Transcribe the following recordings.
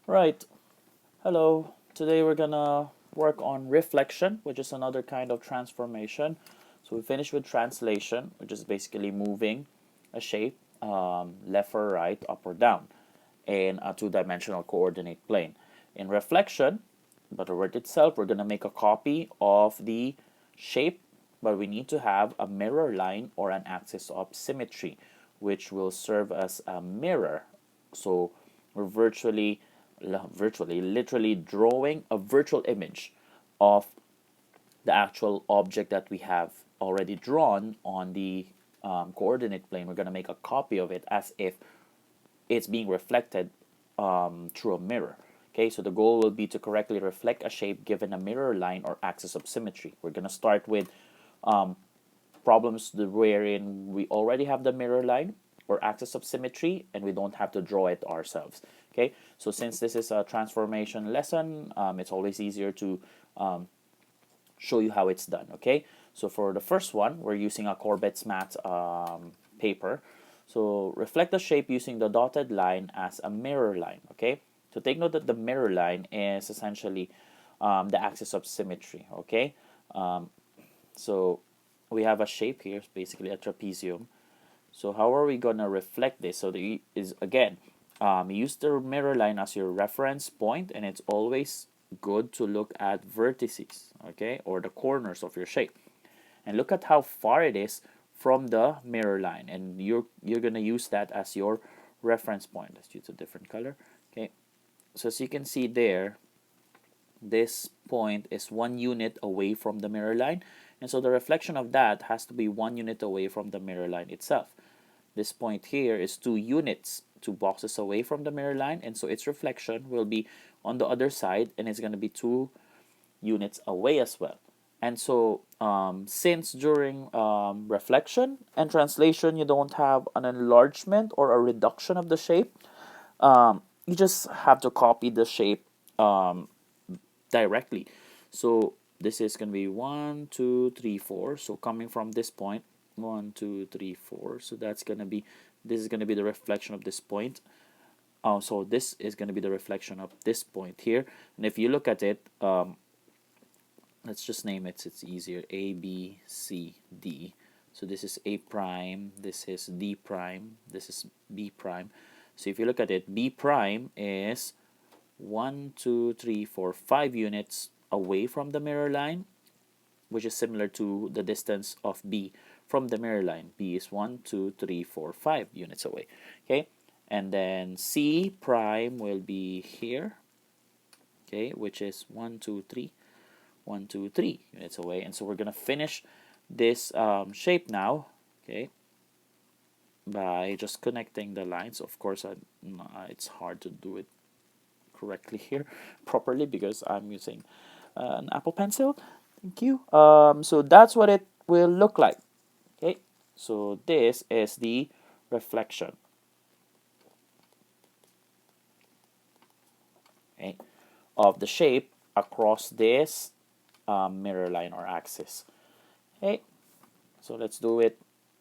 Right. Hello. Today we're gonna work on reflection, which is another kind of transformation. So we finished with translation, which is basically moving a shape left or right, up or down in a two-dimensional coordinate plane. In reflection, but the word itself, we're gonna make a copy of the shape, but we need to have a mirror line or an axis of symmetry, which will serve as a mirror. So we're literally drawing a virtual image of the actual object that we have already drawn on the coordinate plane. We're going to make a copy of it as if it's being reflected through a mirror. Okay, so the goal will be to correctly reflect a shape given a mirror line or axis of symmetry. We're going to start with problems wherein we already have the mirror line or axis of symmetry and we don't have to draw it ourselves. Okay, so since this is a transformation lesson, it's always easier to show you how it's done. Okay, so for the first one, we're using a Corbett's math paper. So reflect the shape using the dotted line as a mirror line. Okay, so take note that the mirror line is essentially the axis of symmetry. Okay, so we have a shape here, basically a trapezium. So how are we gonna reflect this? So the is again, use the mirror line as your reference point, and it's always good to look at vertices, okay, or the corners of your shape, and look at how far it is from the mirror line, and you're gonna use that as your reference point. Let's use a different color, okay. So as you can see there, this point is 1 unit away from the mirror line, and so the reflection of that has to be 1 unit away from the mirror line itself. This point here is 2 units, 2 boxes away from the mirror line, and so its reflection will be on the other side, and it's going to be 2 units away as well. And so since during reflection and translation you don't have an enlargement or a reduction of the shape, you just have to copy the shape directly. So this is going to be 1, 2, 3, 4. So coming from this point, 1, 2, 3, 4. So that's going to be, this is going to be the reflection of this point. So this is going to be the reflection of this point here. And if you look at it, let's just name it, it's easier. A, B, C, D. So this is A prime, this is D prime, this is B prime. So if you look at it, B prime is 1, 2, 3, 4, 5 units away from the mirror line, which is similar to the distance of B from the mirror line. B is 1, 2, 3, 4, 5 units away. Okay, and then C prime will be here, okay, which is 1, 2, 3, 1, 2, 3 units away. And so we're gonna finish this shape now, okay, by just connecting the lines. Of course, it's hard to do it correctly here properly because I'm using an Apple Pencil. Thank you. So that's what it will look like. Okay, so this is the reflection. Okay, of the shape across this mirror line or axis. Okay, so let's do it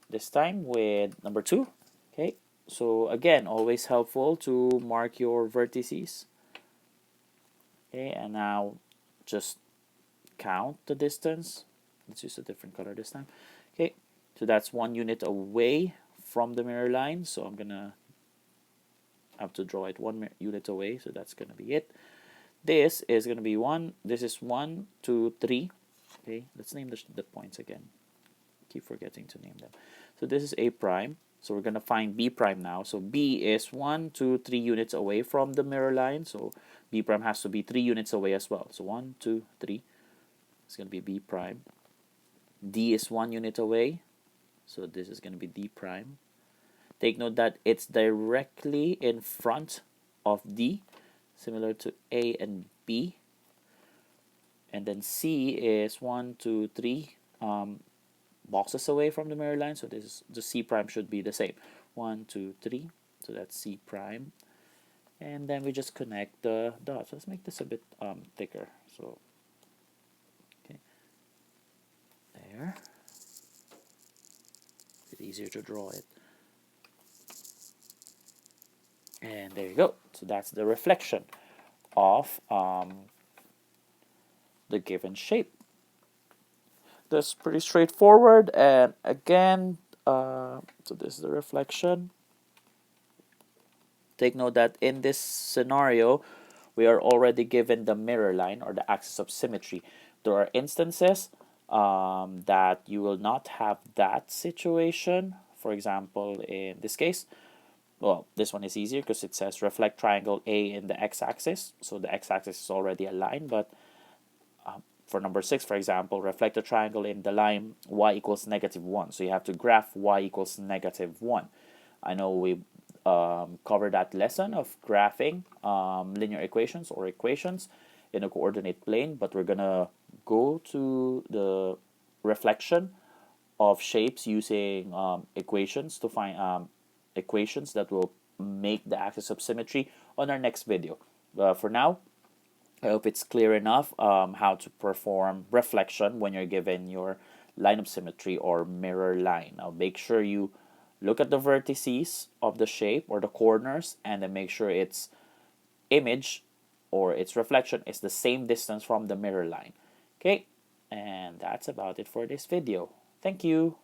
this time with number 2. Okay, so again, always helpful to mark your vertices. Okay, and now just count the distance. Let's use a different color this time. Okay, so that's 1 unit away from the mirror line. So I'm gonna have to draw it 1 unit away. So that's gonna be it. This is gonna be 1. This is 1, 2, 3. Okay, let's name the points again. Keep forgetting to name them. So this is A prime. So we're gonna find B prime now. So B is 1, 2, 3 units away from the mirror line. So B prime has to be 3 units away as well. So 1, 2, 3. It's gonna be B prime. D is 1 unit away. So this is gonna be D prime. Take note that it's directly in front of D, similar to A and B. And then C is 1, 2, 3 boxes away from the mirror line. So this is, the C prime should be the same. 1, 2, 3. So that's C prime. And then we just connect the dots. Let's make this a bit thicker. So okay, there. A bit easier to draw it. And there you go. So that's the reflection. of the given shape. That's pretty straightforward. And again, so this is the reflection. Take note that in this scenario, we are already given the mirror line or the axis of symmetry. There are instances that you will not have that situation. For example, in this case, well, this one is easier because it says reflect triangle A in the x-axis. So the x-axis is already a line, but for number 6, for example, reflect a triangle in the line y equals -1. So you have to graph y equals -1. I know we covered that lesson of graphing linear equations or equations in a coordinate plane, but we're going to go to the reflection of shapes using equations to find equations that will make the axis of symmetry on our next video. For now, I hope it's clear enough how to perform reflection when you're given your line of symmetry or mirror line. Now make sure you look at the vertices of the shape or the corners, and then make sure its image or its reflection is the same distance from the mirror line. Okay, and that's about it for this video. Thank you.